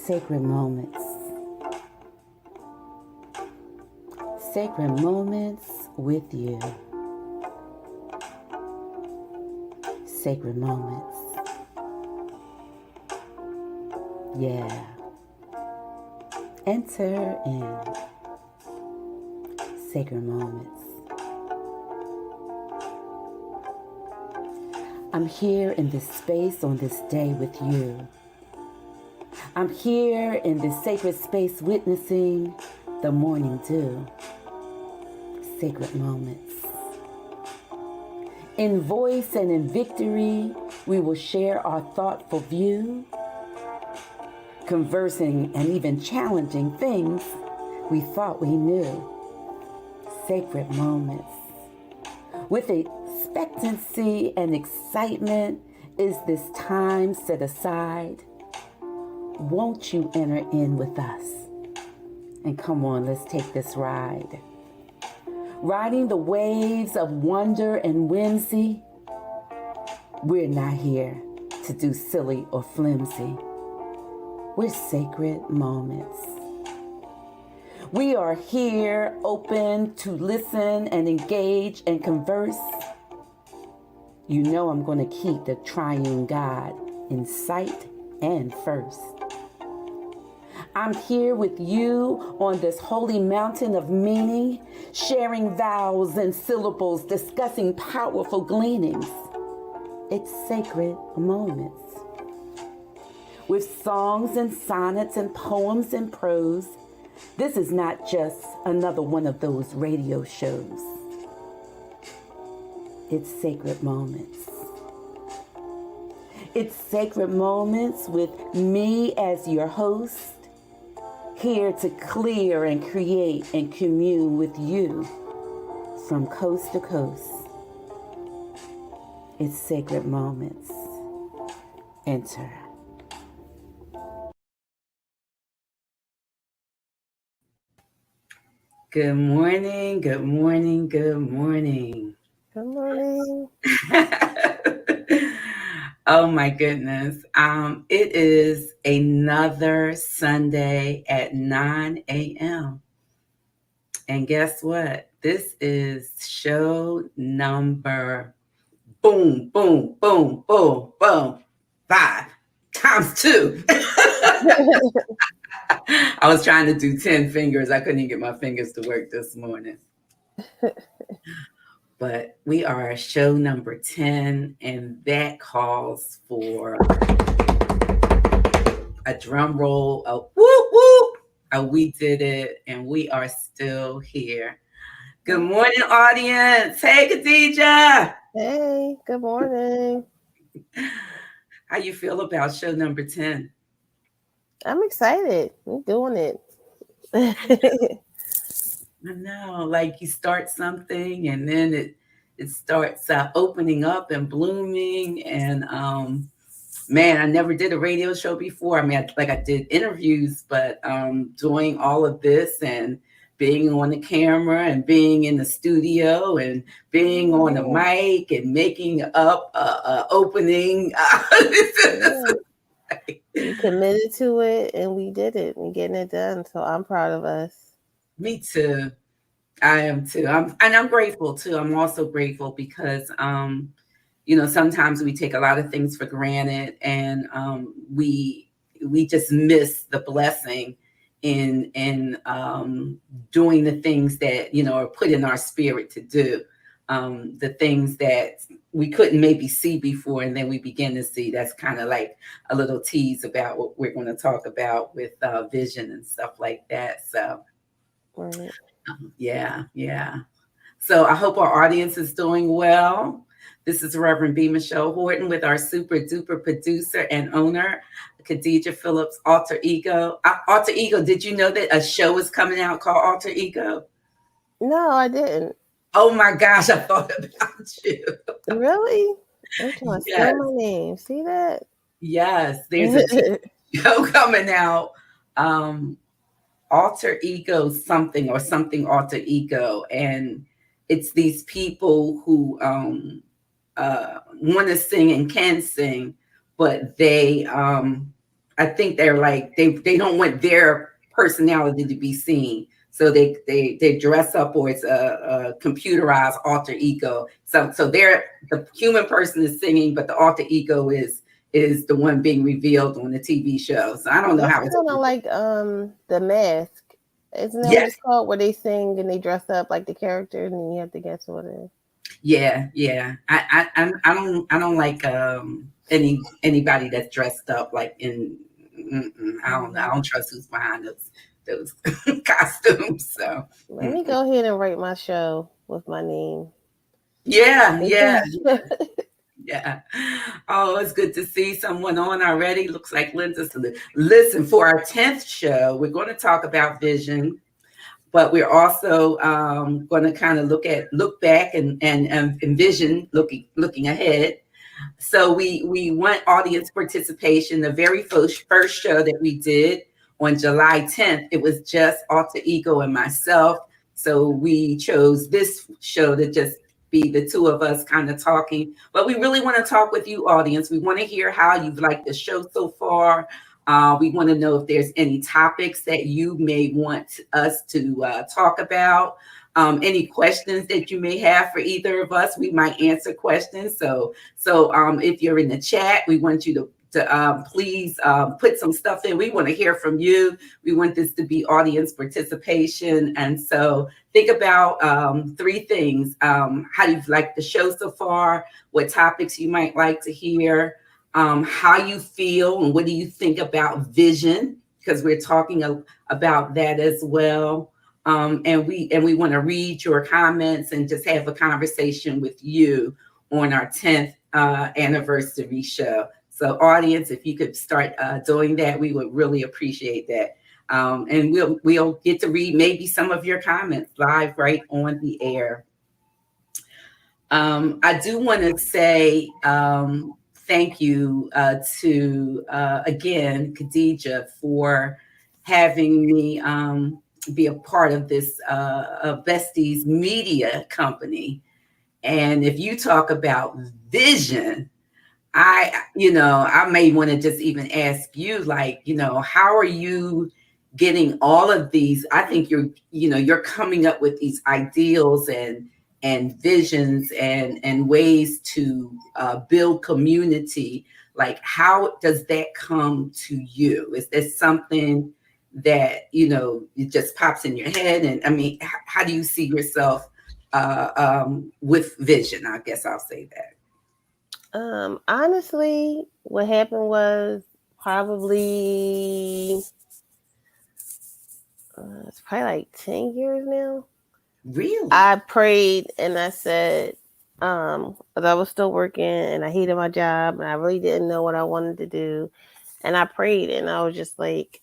Sacred moments. Sacred moments with you. Sacred moments. Yeah. Enter in sacred moments. I'm here in this space on this day with you. I'm here in this sacred space witnessing the morning dew. Sacred moments. In voice and in victory, we will share our thoughtful view, conversing and even challenging things we thought we knew. Sacred moments. With expectancy and excitement is this time set aside. Won't you enter in with us? And come on, let's take this ride. Riding the waves of wonder and whimsy. We're not here to do silly or flimsy. We're sacred moments. We are here open to listen and engage and converse. You know I'm going to keep the triune God in sight and first. I'm here with you on this holy mountain of meaning, sharing vows and syllables, discussing powerful gleanings. It's sacred moments. With songs and sonnets and poems and prose, this is not just another one of those radio shows. It's sacred moments. It's sacred moments with me as your host, here to clear and create and commune with you from coast to coast. It's sacred moments. Enter. Good morning, good morning, good morning. Good morning. Oh my goodness. It is another Sunday at 9 a.m. And guess what? This is show number boom, boom, boom, boom, boom, 5 times 2. I was trying to do 10 fingers. I couldn't even get my fingers to work this morning. But we are show number 10, and that calls for a drum roll, a whoop whoop. We did it, and we are still here. Good morning, audience. Hey, Khadija. Hey, good morning. How you feel about show number 10? I'm excited. We're doing it. I know, like you start something and then it starts opening up and blooming. And man, I never did a radio show before. I mean, I did interviews, but doing all of this and being on the camera and being in the studio and being on the mic and making up a opening. We committed to it and we did it. We're getting it done. So I'm proud of us. Me too. I am too. I'm grateful too. I'm also grateful because sometimes we take a lot of things for granted, and we just miss the blessing in doing the things that are put in our spirit to do. The things that we couldn't maybe see before, and then we begin to see. That's kind of like a little tease about what we're going to talk about with vision and stuff like that. So. Right. Yeah. So I hope our audience is doing well. This is Reverend B. Michelle Horton with our super duper producer and owner, Khadija Phillips, Alter Ego. Alter Ego, did you know that a show is coming out called Alter Ego? No, I didn't. Oh my gosh, I thought about you. Really? I'm trying to spell my name. See that? Yes, there's a show coming out. Alter Ego something or something alter ego, and it's these people who want to sing and can sing, but they I think they're like they don't want their personality to be seen. So they dress up, or it's a computerized alter ego. So they're the human person is singing, but the alter ego is the one being revealed on the TV show. So I don't know That's how it's. kind of like The Mask. Isn't that what Yes, it's called? Where they sing and they dress up like the characters, and you have to guess what it is. yeah, yeah. I don't like anybody that's dressed up like in. I don't know. I Mhm. don't trust who's behind those costumes. So. Let me Mm-mm. go ahead and write my show with my name. Yeah, yeah, Because yeah. Oh, it's good to see someone on already. Looks like Linda's. Listen, for our 10th show, we're going to talk about vision, but we're also going to kind of look back and envision looking ahead. So we want audience participation. The very first show that we did on July 10th, it was just Alter Ego and myself. So we chose this show to just be the two of us kind of talking. But we really want to talk with you, audience. We want to hear how you've liked the show so far. We want to know if there's any topics that you may want us to talk about. Any questions that you may have for either of us, we might answer questions. So if you're in the chat, we want you to please put some stuff in. We want to hear from you. We want this to be audience participation. And so think about three things. How you've liked the show so far, what topics you might like to hear, how you feel, and what do you think about vision, because we're talking about that as well. And we want to read your comments and just have a conversation with you on our 10th anniversary show. So, audience, if you could start doing that, we would really appreciate that. And we'll get to read maybe some of your comments live right on the air. I do want to say thank you to again Khadija for having me be a part of this Besties Media Company. And if you talk about vision, I may want to just even ask you, like, how are you getting all of these? I think you're coming up with these ideals and visions and ways to build community. Like, how does that come to you? Is there something that, it just pops in your head? And I mean, how do you see yourself with vision? I guess I'll say that. honestly, what happened was probably it's probably like 10 years now. Really? I prayed and I said, 'cause I was still working and I hated my job and I really didn't know what I wanted to do. And I prayed and I was just like,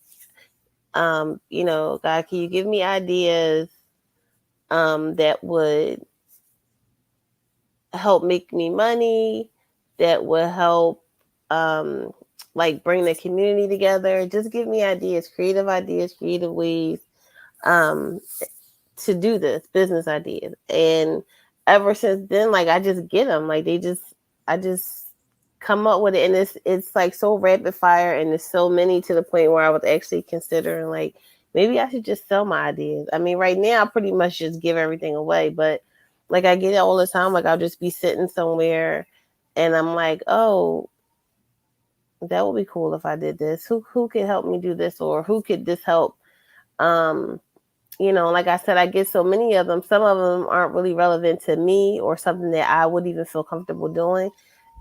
God, can you give me ideas that would help make me money, that would help um like bring the community together. Just give me ideas, creative ways um to do this, business ideas. And ever since then, like I just get them. Like I just come up with it, and it's like so rapid fire, and there's so many to the point where I was actually considering like maybe I should just sell my ideas. I mean, right now I pretty much just give everything away, but like I get it all the time. Like I'll just be sitting somewhere, and I'm like, oh, that would be cool if I did this. Who could help me do this, or who could this help? Um, like I said, I get so many of them. Some of them aren't really relevant to me or something that I would even feel comfortable doing.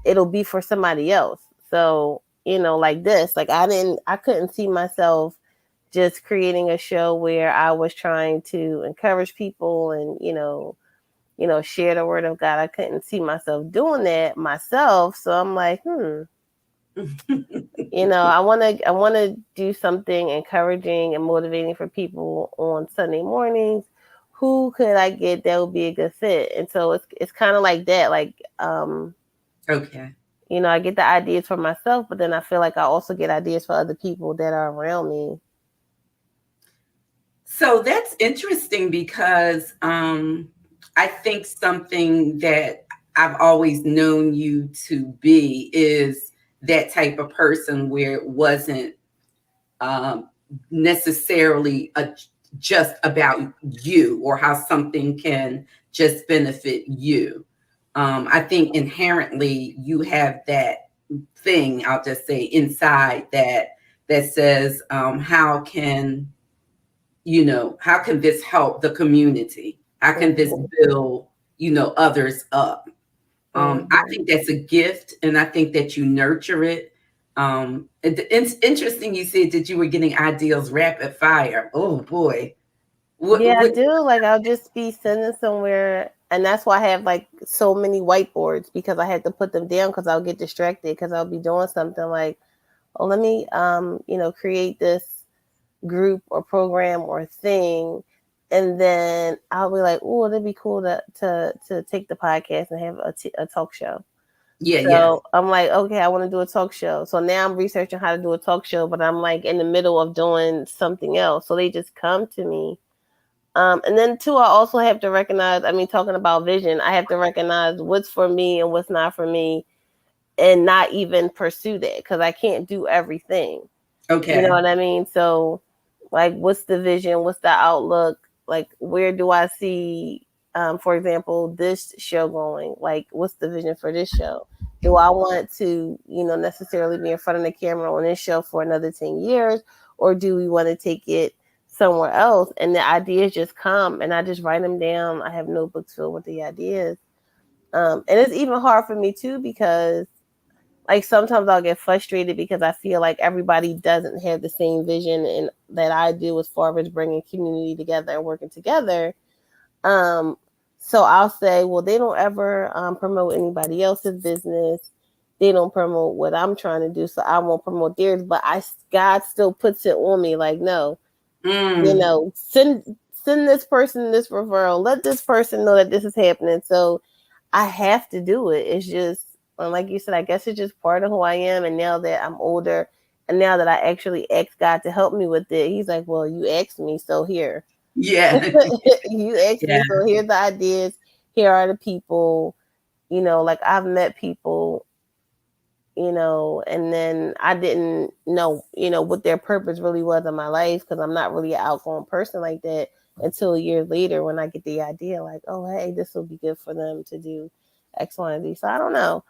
It'll be for somebody else. So, like this, like I couldn't see myself just creating a show where I was trying to encourage people and, share the word of God. I couldn't see myself doing that myself. So I'm like, I want to do something encouraging and motivating for people on Sunday mornings. Who could I get that would be a good fit? And so it's kind of like that. Like, Okay. I get the ideas for myself, but then I feel like I also get ideas for other people that are around me. So that's interesting because I think something that I've always known you to be is that type of person where it wasn't um, necessarily just about you or how something can just benefit you. I think inherently you have that thing, I'll just say, inside that says, how can, how can this help the community? How can this Mhm. build, others up? I Mhm. think that's a gift, and I think that you nurture it. It's interesting you said that you were getting ideals rapid fire. Oh boy, Yeah, I what? do. Like I'll just be sitting somewhere, and that's why I have like so many whiteboards because I had to put them down because I'll get distracted because I'll be doing something like, oh, let me create this group or program or thing, and then I'll be like, oh, it'd be cool to take the podcast and have a talk show. Yeah, yeah, So I'm like, okay, I want to do a talk show. So now I'm researching how to do a talk show, but I'm like in the middle of doing something else. So they just come to me. And then too, I also have to recognize, I mean, talking about vision, I have to recognize what's for me and what's not for me and not even pursue that because I can't do everything. You know okay, what I mean? So, like, what's the vision? What's the outlook? Like, where do I see, for example, this show going? Like, what's the vision for this show? Do I want to, necessarily be in front of the camera on this show for another 10 years? Or do we want to take it somewhere else? And the ideas just come and I just write them down. I have notebooks filled with the ideas. And it's even hard for me too because like sometimes I'll get frustrated because I feel like everybody doesn't have the same vision and that I do as far as bringing community together and working together. Um, so I'll say, well, they don't ever promote anybody else's business. They don't promote what I'm trying to do, so I won't promote theirs. But God still puts it on me, like, no, mm, send this person this referral. Let this person know that this is happening. So I have to do it. It's just, like you said, I guess it's just part of who I am. And now that I'm older, and now that I actually asked God to help me with it, He's like, "Well, you asked me, so here." yeah, You asked yeah, me, so here's the ideas. Here are the people. Like I've met people, and then I didn't know, what their purpose really was in my life because I'm not really an outgoing person like that until years later when I get the idea, like, oh, hey, this will be good for them to do X, Y, and Z. So I don't know.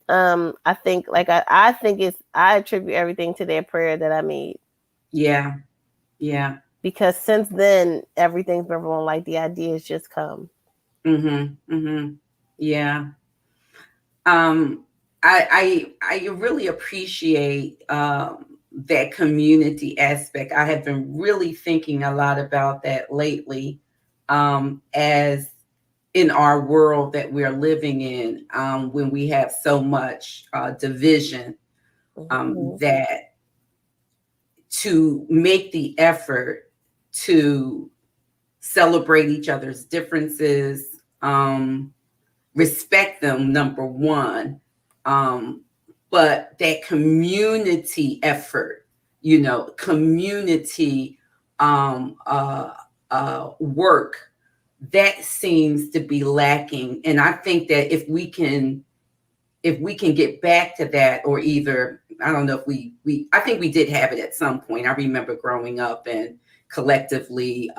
I think like I think I attribute everything to their prayer that I made yeah, yeah. because since then everything's been wrong. Like the ideas just come. Mm-hmm, mm-hmm. Yeah. Um, I really appreciate that community aspect. I have been really thinking a lot about that lately, as in our world that we're living in, when we have so much division, Mm-hmm. that to make the effort to celebrate each other's differences, respect them, number one, um, but that community effort, community um, uh, work, that seems to be lacking. And I think that if we can get back to that, or either, I don't know if we I think we did have it at some point. I remember growing up and collectively,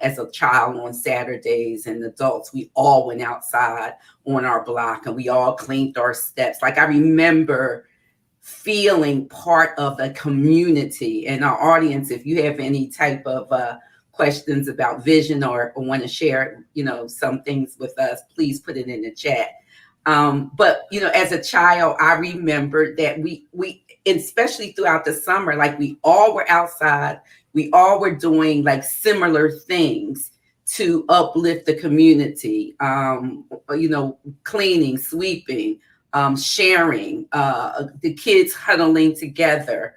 as a child, on Saturdays, and adults, we all went outside on our block and we all cleaned our steps. Like, I remember feeling part of a community. And our audience, if you have any type of questions about vision, or want to share, some things with us, please put it in the chat. But as a child, I remember that we especially throughout the summer, like, we all were outside, we all were doing like similar things to uplift the community. Cleaning, sweeping, sharing, the kids huddling together.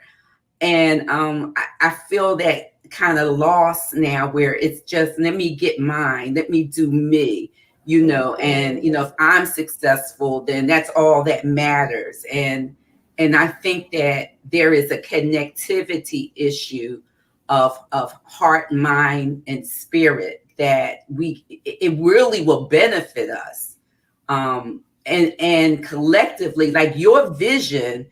And I feel that kind of lost now, where it's just, let me get mine, let me do me, and Mm-hmm. if I'm successful, then that's all that matters. And I think that there is a connectivity issue of heart, mind, and spirit, that it really will benefit us, and collectively, like, your vision,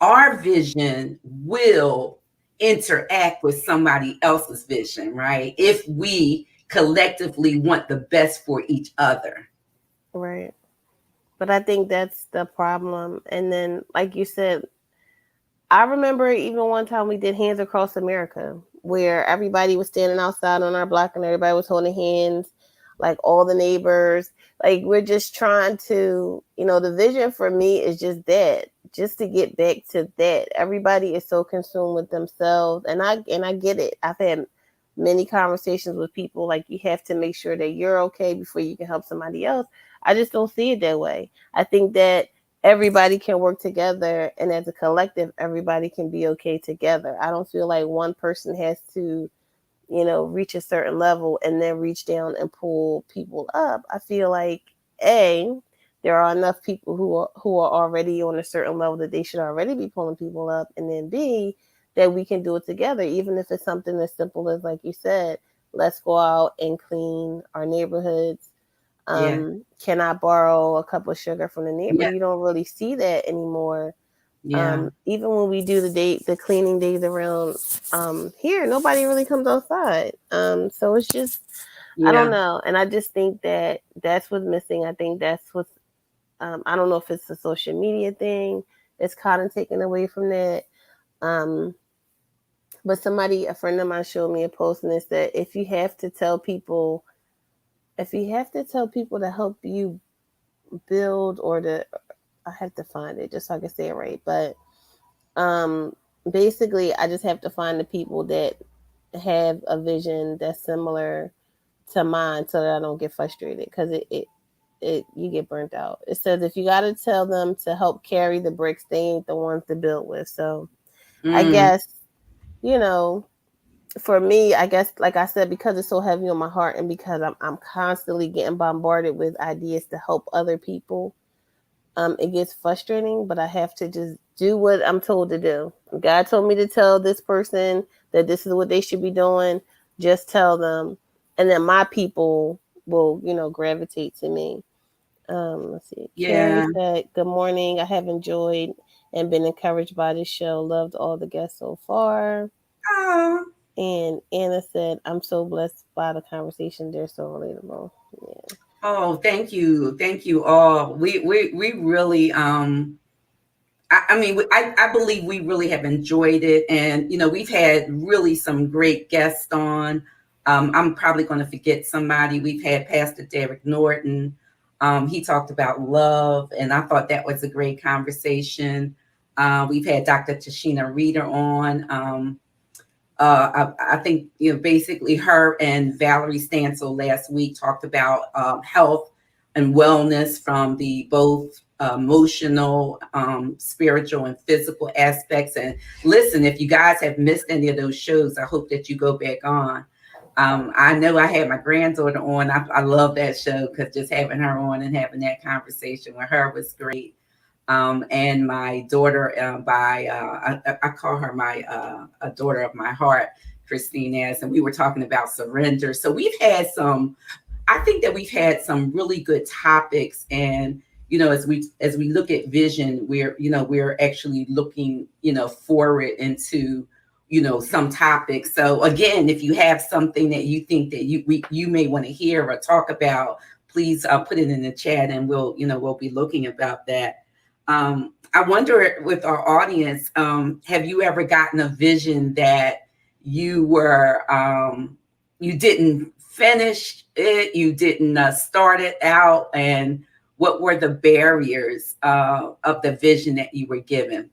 our vision will interact with somebody else's vision, right? If we collectively want the best for each other. Right. But I think that's the problem. And then, like you said, I remember even one time we did Hands Across America, where everybody was standing outside on our block and everybody was holding hands, like all the neighbors. Like we're just trying to, the vision for me is just to get back to that. Everybody is so consumed with themselves, and I get it. I've had many conversations with people like you have to make sure that you're okay before you can help somebody else. I just don't see it that way. I think that everybody can work together, and as a collective everybody can be okay together. I don't feel like one person has to reach a certain level and then reach down and pull people up. I feel like a there are enough people who are already on a certain level that they should already be pulling people up, and then b that we can do it together, even if it's something as simple as, like you said, let's go out and clean our neighborhoods. Yeah. Can I borrow a cup of sugar from the neighbor? Yeah. You don't really see that anymore. Yeah. Even when we do the cleaning days around here, nobody really comes outside. So it's just, I don't Yeah. know, and I just think that that's what's missing. I think that's what's I don't know if it's a social media thing that's kind of taken away from that. Um, but a friend of mine showed me a post and it said, if you have to tell people to help you build or to, I have to find it just so I can say it right. But um, basically, I just have to find the people that have a vision that's similar to mine so that I don't get frustrated, because it you get burnt out. It says if you got to tell them to help carry the bricks, they ain't the ones to build with. So I Mm, guess, you know, for me, I guess, like I said, because it's so heavy on my heart and because I'm constantly getting bombarded with ideas to help other people, it gets frustrating, but I have to just do what I'm told to do. God told me to tell this person that this is what they should be doing. Just tell them, and then my people will, gravitate to me. Let's see. Carrie yeah. said, "Good morning. I have enjoyed and been encouraged by this show. Loved all the guests so far." Oh, And Anna said, "I'm so blessed by the conversation. They're so relatable." Yeah. oh, thank you. Thank you all. We really I mean, I believe we really have enjoyed it. And, we've had really some great guests on. I'm probably going to forget somebody. We've had Pastor Derek Norton. He talked about love, and I thought that was a great conversation. We've had Dr. Tashina Reeder on. I think, basically her and Valerie Stansel last week talked about health and wellness from the both emotional, spiritual, and physical aspects. And listen, if you guys have missed any of those shows, I hope that you go back on. I know I had my granddaughter on. I love that show because just having her on and having that conversation with her was great. And my daughter, I call her my a daughter of my heart, Christine S. And we were talking about surrender. So we've had some. I think that we've had some really good topics, and as we look at vision, we're actually looking forward into some topics. So again, if you have something that you think that you may want to hear or talk about, please put it in the chat, and we'll be looking about that. I wonder with our audience, have you ever gotten a vision that you were you didn't finish it, you didn't start it out, and what were the barriers of the vision that you were given?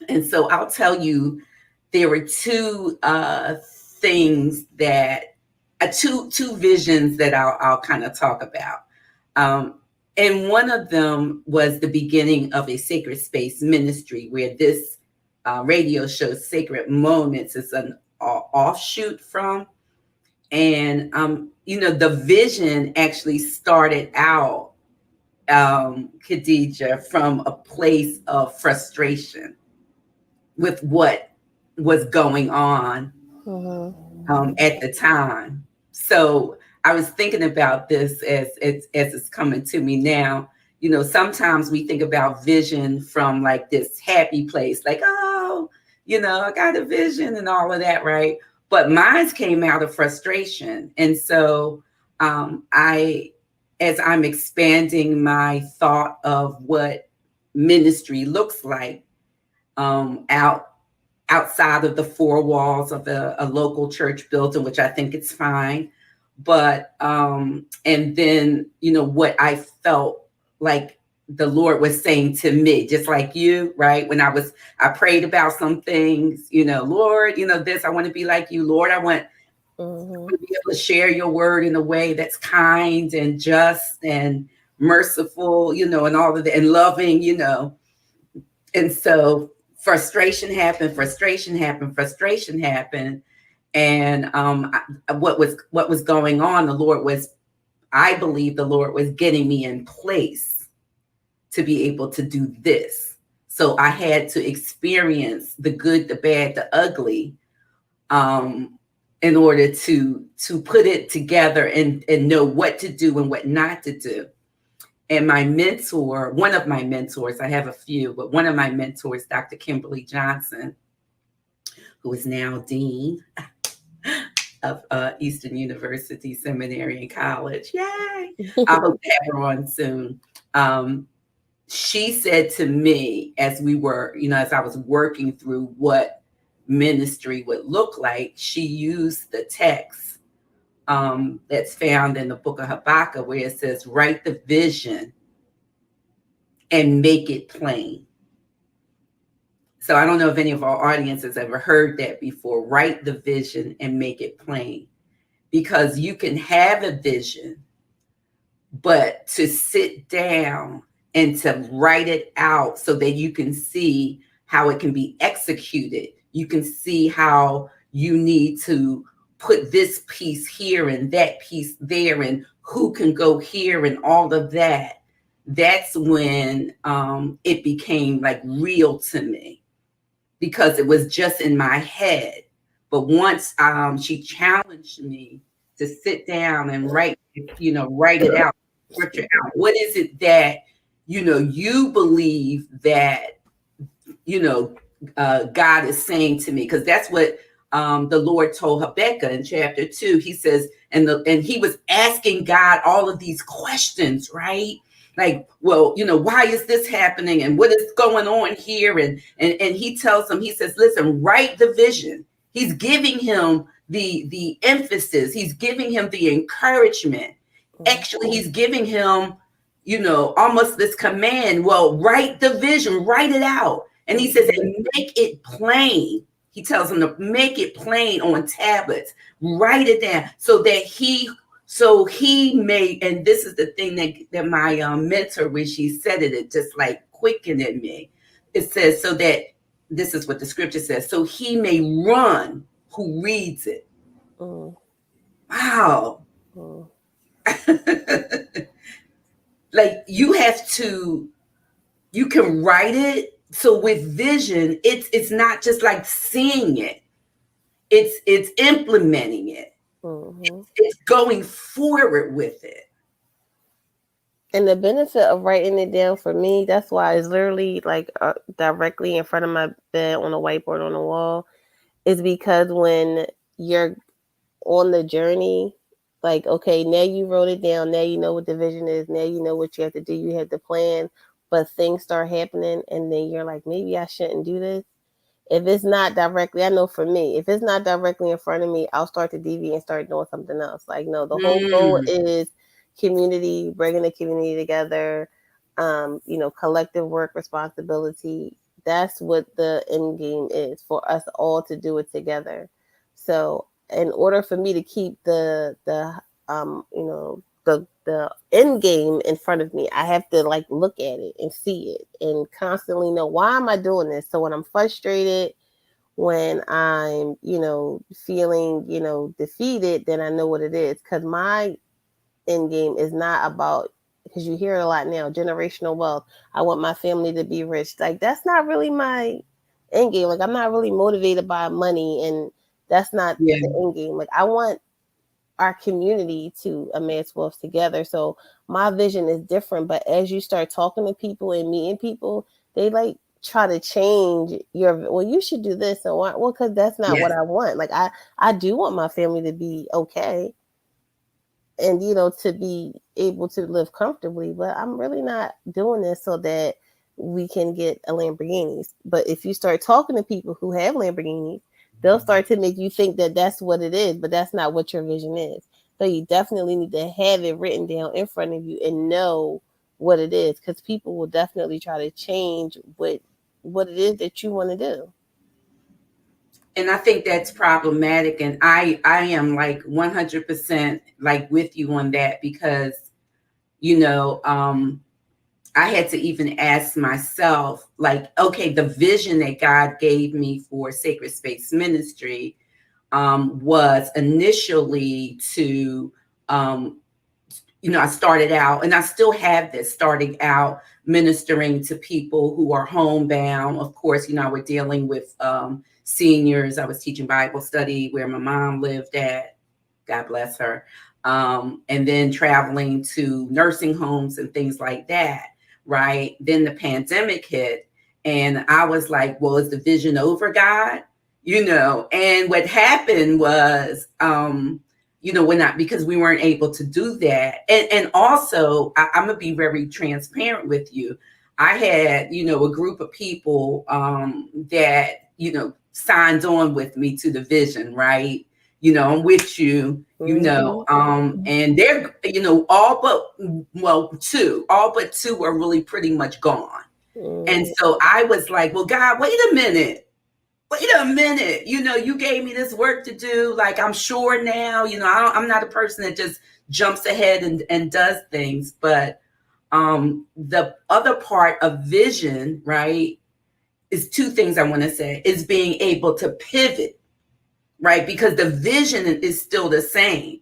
And so I'll tell you, there were two things that two visions that I'll kind of talk about. Um, and one of them was the beginning of a sacred space ministry, where this radio show, Sacred Moments, is an offshoot from. And, the vision actually started out, Khadija, from a place of frustration with what was going on Mm-hmm. at the time. So I was thinking about this as it's coming to me now. Sometimes we think about vision from like this happy place, like, oh, I got a vision and all of that, right? But mine came out of frustration. And so I, as I'm expanding my thought of what ministry looks like, out outside of the four walls of a local church building, which I think it's fine. But and then what I felt like the Lord was saying to me, just like you, right? When I prayed about some things, Lord, this, I want to be like you, Lord. I want Mm-hmm. to be able to share your word in a way that's kind and just and merciful, and all of that, and loving, and so frustration happened, and what was going on. I believe the Lord was getting me in place to be able to do this. So I had to experience the good, the bad, the ugly, um, in order to put it together and know what to do and what not to do. And my mentor, one of my mentors, I have a few, but one of my mentors, Dr. Kimberly Johnson, who is now dean of Eastern University Seminary and College. Yay! I hope to have her on soon. Um, she said to me, as I was working through what ministry would look like, she used the text that's found in the book of Habakkuk, where it says, write the vision and make it plain. So I don't know if any of our audience has ever heard that before. Write the vision and make it plain. Because you can have a vision, but to sit down and to write it out so that you can see how it can be executed. You can see how you need to put this piece here and that piece there and who can go here and all of that. That's when it became like real to me, because it was just in my head. But once she challenged me to sit down and write it out, scripture out. What is it that you believe that you know God is saying to me? Because that's what the Lord told Habakkuk in chapter 2. He says, and he was asking God all of these questions, right? Like, well, why is this happening and what is going on here? And he tells him, he says, listen, write the vision. He's giving him the emphasis. He's giving him the encouragement. Actually, he's giving him, almost this command. Well, write the vision, write it out. And he says, and make it plain. He tells him to make it plain on tablets, write it down so he may, and this is the thing that my mentor, when she said it, it just like quickened in me. It says, so that, this is what the scripture says, so he may run who reads it. Wow. Like you can write it. So with vision, it's not just like seeing it. It's implementing it. It's going forward with it. And the benefit of writing it down for me, that's why it's literally like directly in front of my bed on a whiteboard on the wall, is because when you're on the journey, like, okay, now you wrote it down, now you know what the vision is, now you know what you have to do, you have the plan, but things start happening and then you're like, maybe I shouldn't do this. If it's not directly, I know for me, if it's not directly in front of me, I'll start to deviate and start doing something else. Like, no, the whole goal is community, bringing the community together, collective work responsibility. That's what the end game is, for us all to do it together. So in order for me to keep the end game in front of me, I have to like look at it and see it and constantly know, why am I doing this? So when I'm frustrated, when I'm, feeling, defeated, then I know what it is. Because my end game is not about, because you hear it a lot now, generational wealth. I want my family to be rich. Like, that's not really my end game. Like, I'm not really motivated by money, and that's not the end game. Like, I want our community to amass wealth together. So my vision is different. But as you start talking to people and meeting people, they like try to change your, well, you should do this, and why? Well, because that's not what Yes. I want. Like I do want my family to be okay, and to be able to live comfortably, but I'm really not doing this so that we can get a Lamborghinis. But if you start talking to people who have Lamborghinis, they'll start to make you think that that's what it is, but that's not what your vision is. So you definitely need to have it written down in front of you and know what it is, because people will definitely try to change what it is that you want to do. And I think that's problematic. And I am like 100% like with you on that because, you know, I had to even ask myself, like, okay, the vision that God gave me for Sacred Space Ministry was initially to, um, I started out, and I still have this, starting out ministering to people who are homebound. Of course, I was dealing with seniors. I was teaching Bible study where my mom lived at. God bless her. And then traveling to nursing homes and things like that. Right. Then the pandemic hit, and I was like, well, is the vision over, God? And what happened was, we're not, because we weren't able to do that. And also, I'm going to be very transparent with you. I had, a group of people that, signed on with me to the vision, right? I'm with you, and they're, all but two are really pretty much gone. And so I was like, well, God, wait a minute, you gave me this work to do. Like, I'm sure now, I'm not a person that just jumps ahead and does things. But the other part of vision, right, is two things I want to say, is being able to pivot, right? Because the vision is still the same.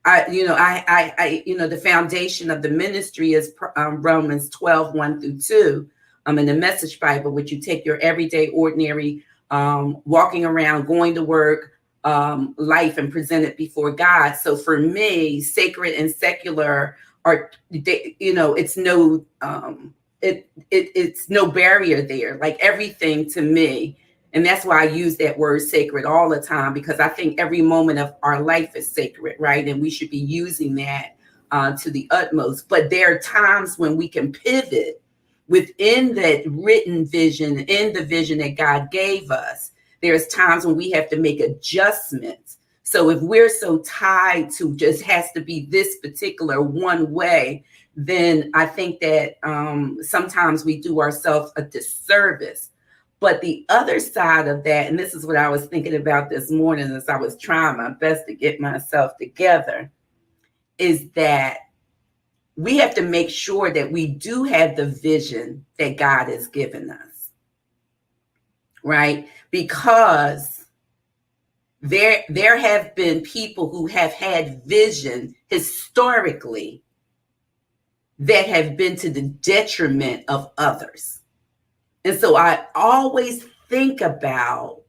The foundation of the ministry is Romans 12, 1-2, in the Message Bible, which you take your everyday, ordinary, walking around, going to work, life, and present it before God. So for me, sacred and secular are, it's no, it's no barrier there. Like, everything to me. And that's why I use that word sacred all the time, because I think every moment of our life is sacred, right? And we should be using that to the utmost. But there are times when we can pivot within that written vision, in the vision that God gave us. There's times when we have to make adjustments. So if we're so tied to just has to be this particular one way, then I think that sometimes we do ourselves a disservice. But the other side of that, and this is what I was thinking about this morning as I was trying my best to get myself together, is that we have to make sure that we do have the vision that God has given us, right? Because there have been people who have had vision historically that have been to the detriment of others. And so I always think about,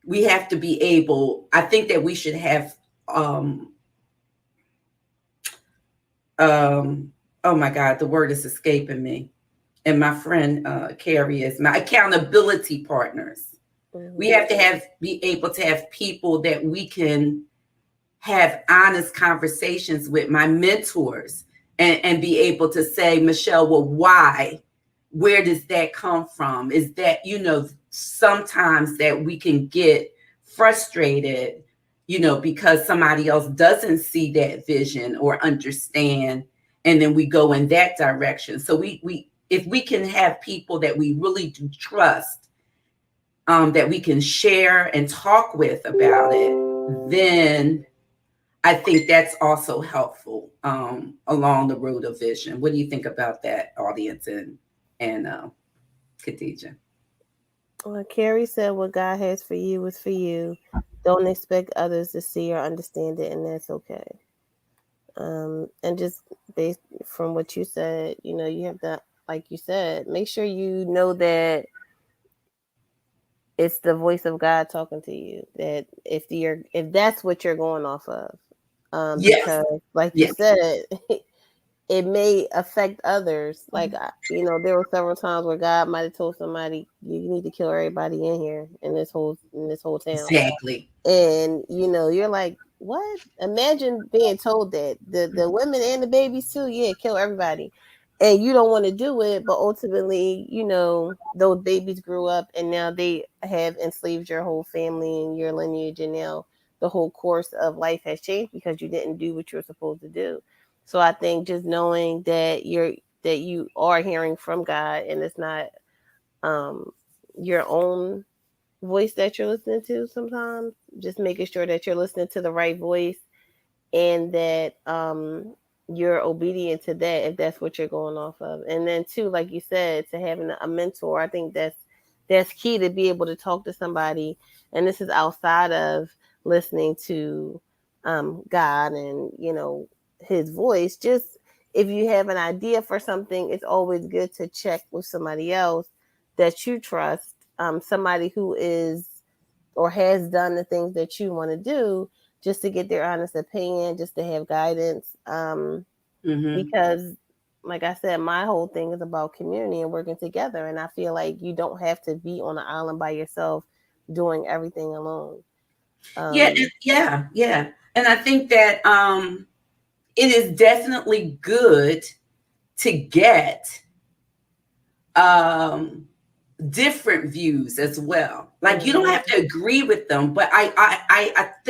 we have to be able, I think that we should have, oh my God, the word is escaping me. And my friend Carrie is my accountability partners. We have to be able to have people that we can have honest conversations with, my mentors, and be able to say, Michelle, well, why? Where does that come from? Is that, sometimes that we can get frustrated, because somebody else doesn't see that vision or understand, and then we go in that direction. So we if we can have people that we really do trust, that we can share and talk with about it, then I think that's also helpful along the road of vision. What do you think about that, audience and Khadija? Well, Carrie said, what God has for you is for you. Don't expect others to see or understand it, and that's okay. And just based from what you said, you have to, like you said, make sure you know that it's the voice of God talking to you. That if that's what you're going off of, Yes, because like you yes, said, it may affect others. Like, there were several times where God might have told somebody, "You need to kill everybody in here in this whole town." Exactly. And you're like, what? Imagine being told that the women and the babies too. Yeah, kill everybody, and you don't want to do it, but ultimately, those babies grew up and now they have enslaved your whole family and your lineage, and now the whole course of life has changed because you didn't do what you were supposed to do. So I think just knowing that you are hearing from God, and it's not um your own voice that you're listening to sometimes, just making sure that you're listening to the right voice, and that you're obedient to that if that's what you're going off of. And then too, like you said, to having a mentor, I think that's key, to be able to talk to somebody. And this is outside of listening to God and his voice. Just if you have an idea for something, it's always good to check with somebody else that you trust, somebody who is or has done the things that you want to do, just to get their honest opinion, just to have guidance. Because, like I said, my whole thing is about community and working together. And I feel like you don't have to be on an island by yourself doing everything alone. Yeah. And I think that it is definitely good to get different views as well. Like, you don't have to agree with them, but I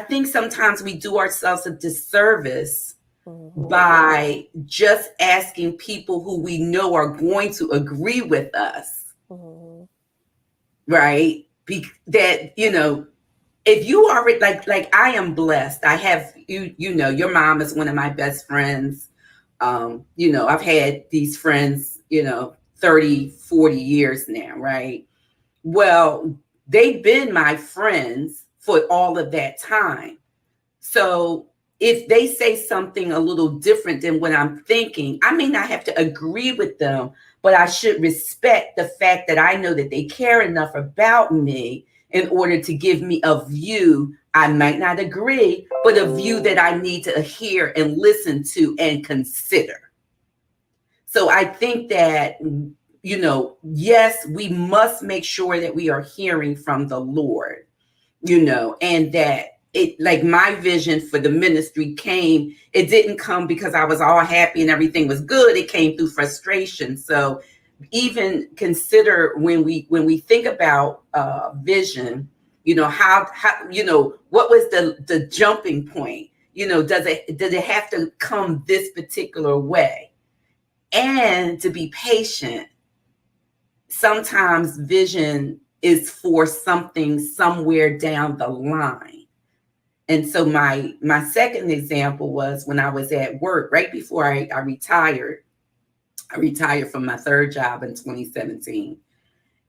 think sometimes we do ourselves a disservice by just asking people who we know are going to agree with us, right? That if you are like I am blessed. I have your mom is one of my best friends. I've had these friends 30, 40 years now, right? Well, they've been my friends for all of that time. So if they say something a little different than what I'm thinking, I may not have to agree with them, but I should respect the fact that I know that they care enough about me in order to give me a view. I might not agree, but a view that I need to hear and listen to and consider. So I think that, yes, we must make sure that we are hearing from the Lord, and that it, like, my vision for the ministry it didn't come because I was all happy and everything was good. It came through frustration. So even consider when we think about vision, how what was the jumping point? Did it have to come this particular way? And to be patient. Sometimes vision is for something somewhere down the line. And so my second example was when I was at work right before I retired. I retired from my third job in 2017.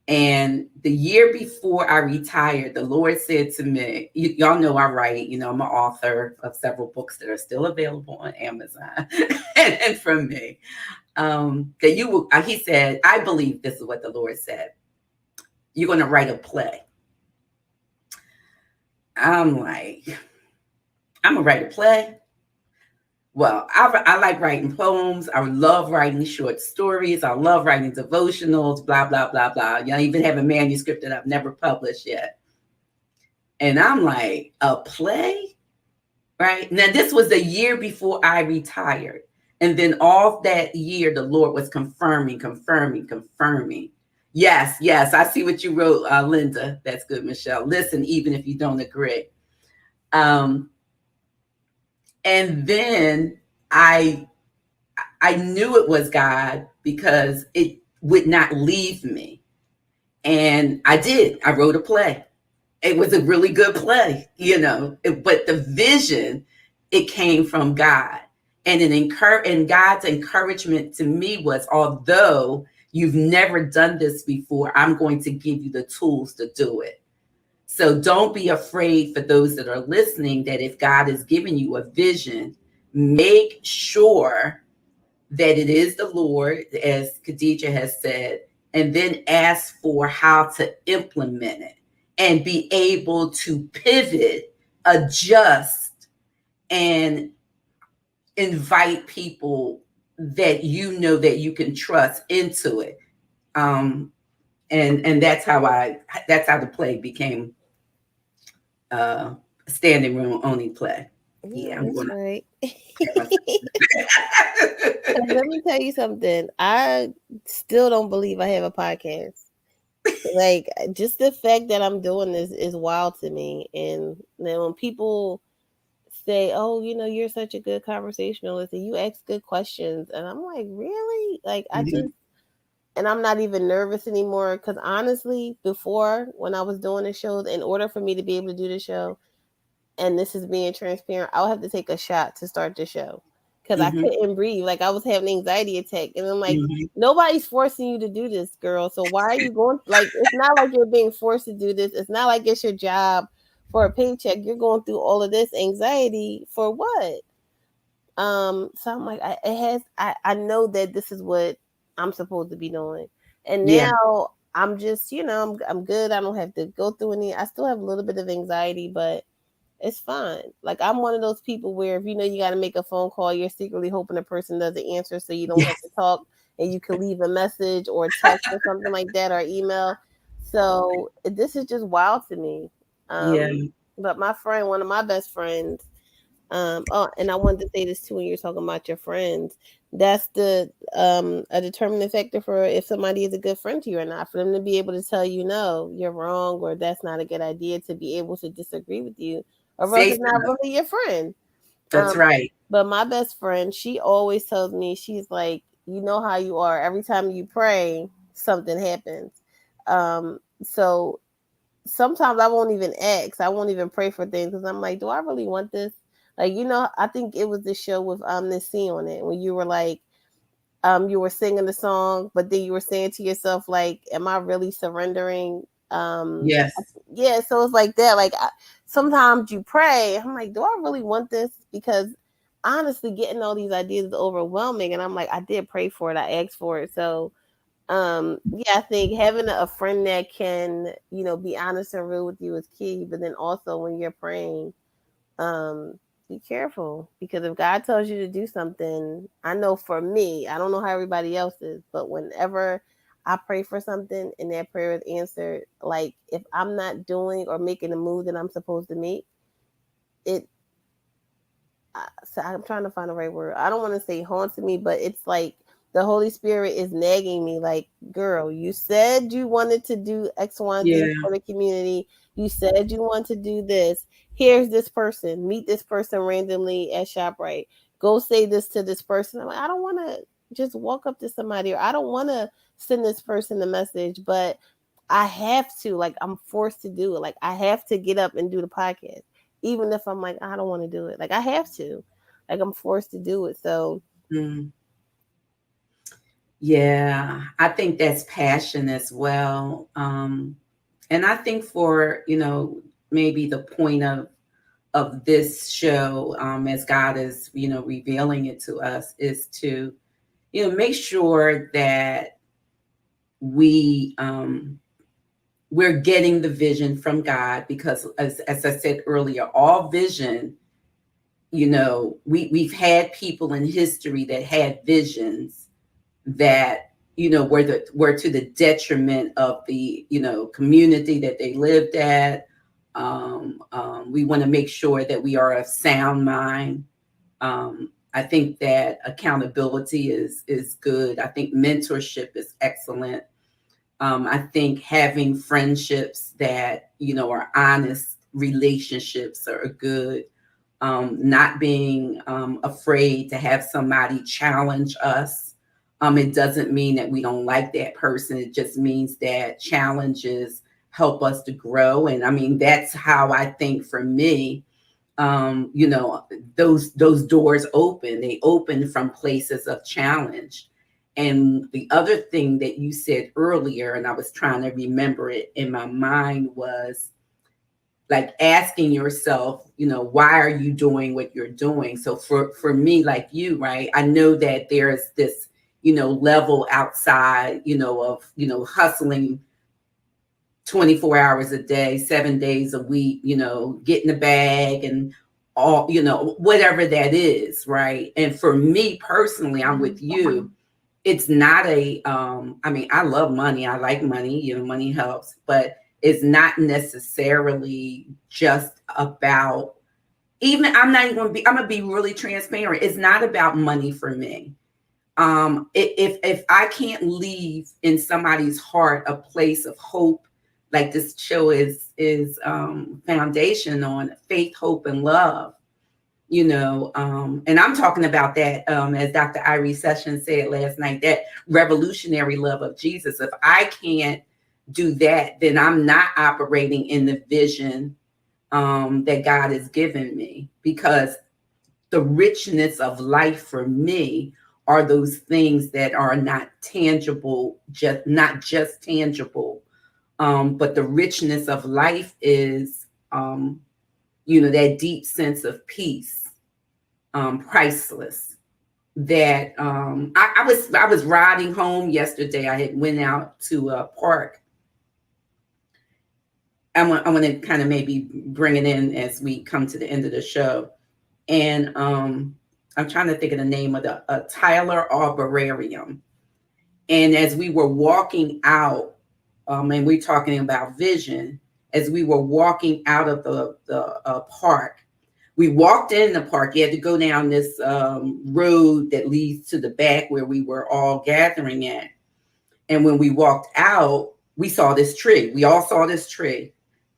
And the year before I retired, the Lord said to me, y'all know I write, I'm an author of several books that are still available on Amazon and from me. That you will, he said, I believe this is what the Lord said. You're going to write a play. I'm like, I'm going to write a play. Well, I like writing poems. I love writing short stories. I love writing devotionals, blah, blah, blah, blah. I even have a manuscript that I've never published yet. And I'm like, a play? Right? Now, this was the year before I retired. And then all that year, the Lord was confirming. Yes, I see what you wrote, Linda. That's good, Michelle. Listen, even if you don't agree. And then I knew it was God because it would not leave me. And I did. I wrote a play. It was a really good play, but the vision, it came from God. And God's encouragement to me was, although you've never done this before, I'm going to give you the tools to do it. So don't be afraid, for those that are listening, that if God is giving you a vision, make sure that it is the Lord, as Khadijah has said, and then ask for how to implement it and be able to pivot, adjust, and invite people that you know that you can trust into it. And that's how the play became a standing room only play. Yeah, Yeah, I'm that's going right. to. Let me tell you something. I still don't believe I have a podcast. Like, just the fact that I'm doing this is wild to me. And then when people say, "Oh, you're such a good conversationalist and you ask good questions," and I'm like, "Really?" Like, Mhm. and I'm not even nervous anymore. Because honestly, before, when I was doing the shows, in order for me to be able to do the show, and this is being transparent, I'll have to take a shot to start the show because I Mhm. couldn't breathe. Like, I was having anxiety attack, and I'm like, Mhm. nobody's forcing you to do this, girl. So why are you going? Like, it's not like you're being forced to do this. It's not like it's your job for a paycheck. You're going through all of this anxiety for what? So I'm like, I know that this is what I'm supposed to be doing, and Yeah. now I'm just, I'm good. I don't have to go through any. I still have a little bit of anxiety, but it's fine. Like, I'm one of those people where if you got to make a phone call, you're secretly hoping the person doesn't answer so you don't have Yes. to talk and you can leave a message or text or something like that or email. So this is just wild to me. Yeah. But my friend, one of my best friends, oh, and I wanted to say this too when you're talking about your friends. That's the a determining factor for if somebody is a good friend to you or not. For them to be able to tell you no, you're wrong, or that's not a good idea, to be able to disagree with you, or else Say it's not so. really your friend. That's Um, right. but my best friend, she always tells me, she's like, you know how you are. Every time you pray, something happens. So sometimes I won't even ask. I won't even pray for things because I'm like, do I really want this? Like, I think it was this show with this scene on it when you were like, you were singing the song, but then you were saying to yourself, like, am I really surrendering? Yes. Yeah, so it's like that. Like, sometimes you pray. I'm like, do I really want this? Because honestly, getting all these ideas is overwhelming. And I'm like, I did pray for it. I asked for it. So yeah, I think having a friend that can, be honest and real with you is key. But then also when you're praying, um be careful, because if God tells you to do something, I know for me, I don't know how everybody else is, but whenever I pray for something and that prayer is answered, like, if I'm not doing or making the move that I'm supposed to make, it so I'm trying to find the right word. I don't want to say haunts me, but it's like the Holy Spirit is nagging me, like, girl, you said you wanted to do X, Y, and Z Yeah. for the community. You said you want to do this. Here's this person. Meet this person randomly at ShopRite. Go say this to this person. I'm like, I don't want to just walk up to somebody, or I don't want to send this person a message, but I have to. Like, I'm forced to do it. Like, I have to get up and do the podcast even if I'm like, I don't want to do it. Like, I have to. Like, I'm forced to do it. So Mm. Yeah. I think that's passion as well. And I think for, maybe the point of this show, as God is, revealing it to us, is to, make sure that we we're getting the vision from God, because as I said earlier, all vision, we've had people in history that had visions that, were to the detriment of the, community that they lived at. We want to make sure that we are of sound mind. I think that accountability is good. I think mentorship is excellent. I think having friendships that, are honest relationships are good. Not being afraid to have somebody challenge us. It doesn't mean that we don't like that person. It just means that challenges help us to grow. And I mean, that's how I think for me, those doors open. They open from places of challenge. And the other thing that you said earlier, and I was trying to remember it in my mind, was like asking yourself, why are you doing what you're doing? So for me, like you, right, I know that there's this, level outside, of, hustling 24 hours a day, 7 days a week, get in the bag and all, whatever that is, right? And for me personally, I'm with you. It's not I mean, I love money. I like money, money helps, but it's not necessarily just about, even, I'm gonna be really transparent. It's not about money for me. If I can't leave in somebody's heart a place of hope, like this show is foundation on faith, hope, and love, and I'm talking about that, as Dr. Irie Sessions said last night, that revolutionary love of Jesus. If I can't do that, then I'm not operating in the vision that God has given me, because the richness of life for me are those things that are not tangible, not just tangible, but the richness of life is, that deep sense of peace, priceless. That I was riding home yesterday. I had went out to a park. I want to kind of maybe bring it in as we come to the end of the show. And I'm trying to think of the name of the Tyler Arborarium. And as we were walking out, and we're talking about vision, as we were walking out of the park, we walked in the park. You had to go down this road that leads to the back where we were all gathering at. And when we walked out, we saw this tree. We all saw this tree.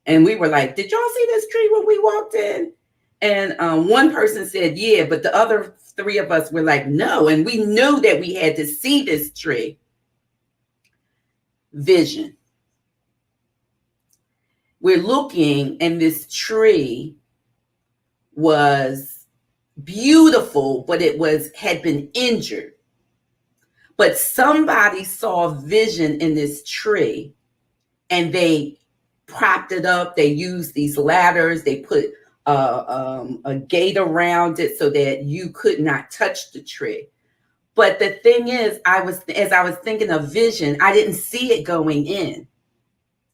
And we were like, did y'all see this tree when we walked in? And one person said, yeah, but the other three of us were like, no. And we knew that we had to see this tree. Vision. We're looking, and this tree was beautiful, but had been injured. But somebody saw vision in this tree, and they propped it up. They used these ladders. They put a gate around it so that you could not touch the tree. But the thing is, as I was thinking of vision, I didn't see it going in,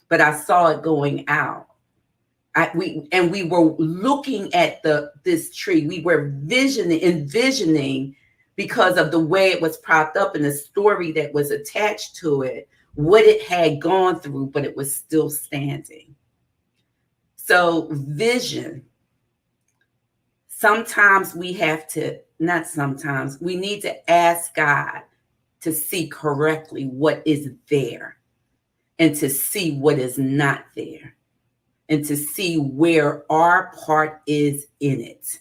but I saw it going out. We were looking at this tree. We were envisioning, because of the way it was propped up and the story that was attached to it, what it had gone through, but it was still standing. So vision. Sometimes we need to ask God to see correctly what is there, and to see what is not there, and to see where our part is in it.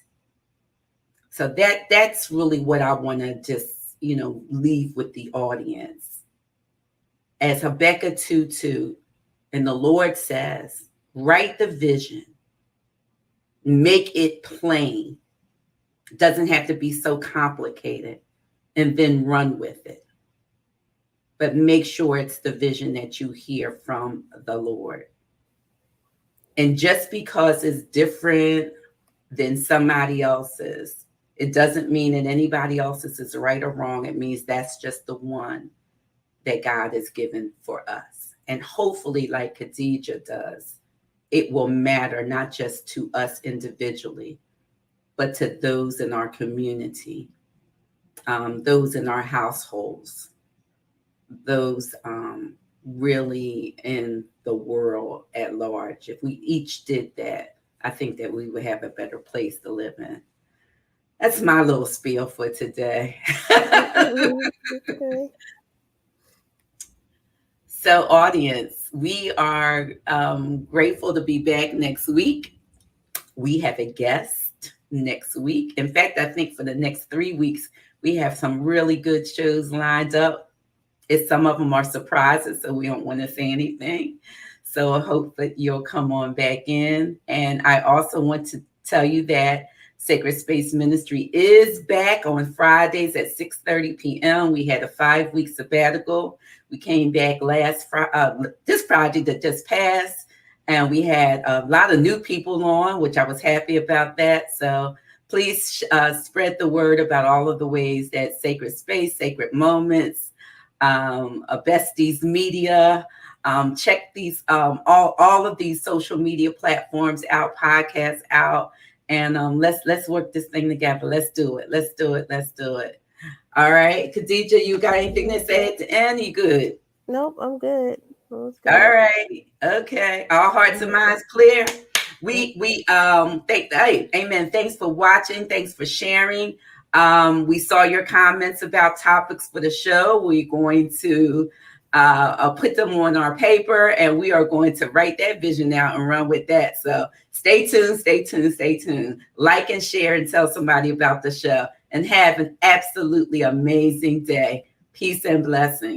So that's really what I want to just, leave with the audience. As Habakkuk 2:2, and the Lord says, write the vision, make it plain. It doesn't have to be so complicated, and then run with it. But make sure it's the vision that you hear from the Lord. And just because it's different than somebody else's, it doesn't mean that anybody else's is right or wrong. It means that's just the one that God has given for us. And hopefully, like Khadijah does, it will matter not just to us individually, but to those in our community, those in our households, those really in the world at large. If we each did that, I think that we would have a better place to live in. That's my little spiel for today. Okay. So, audience, we are grateful to be back next week. We have a guest next week. In fact, I think for the next 3 weeks, we have some really good shows lined up. Some of them are surprises, so we don't want to say anything. So I hope that you'll come on back in. And I also want to tell you that Sacred Space Ministry is back on Fridays at 6:30 p.m. We had a 5-week sabbatical. We came back this Friday that just passed, and we had a lot of new people on, which I was happy about that. So please spread the word about all of the ways that Sacred Space, Sacred Moments, Besties Media, check these all of these social media platforms out, podcasts out, and let's work this thing together. Let's do it. Let's do it. Let's do it. All right, Khadija, you got anything to say at the end? You good? Nope, I'm good. Let's All go. right. Okay. Our hearts and minds clear. We hey, amen. Thanks for watching. Thanks for sharing. We saw your comments about topics for the show. We're going to put them on our paper, and we are going to write that vision out and run with that. So stay tuned, stay tuned, stay tuned. Like and share and tell somebody about the show, and have an absolutely amazing day. Peace and blessings.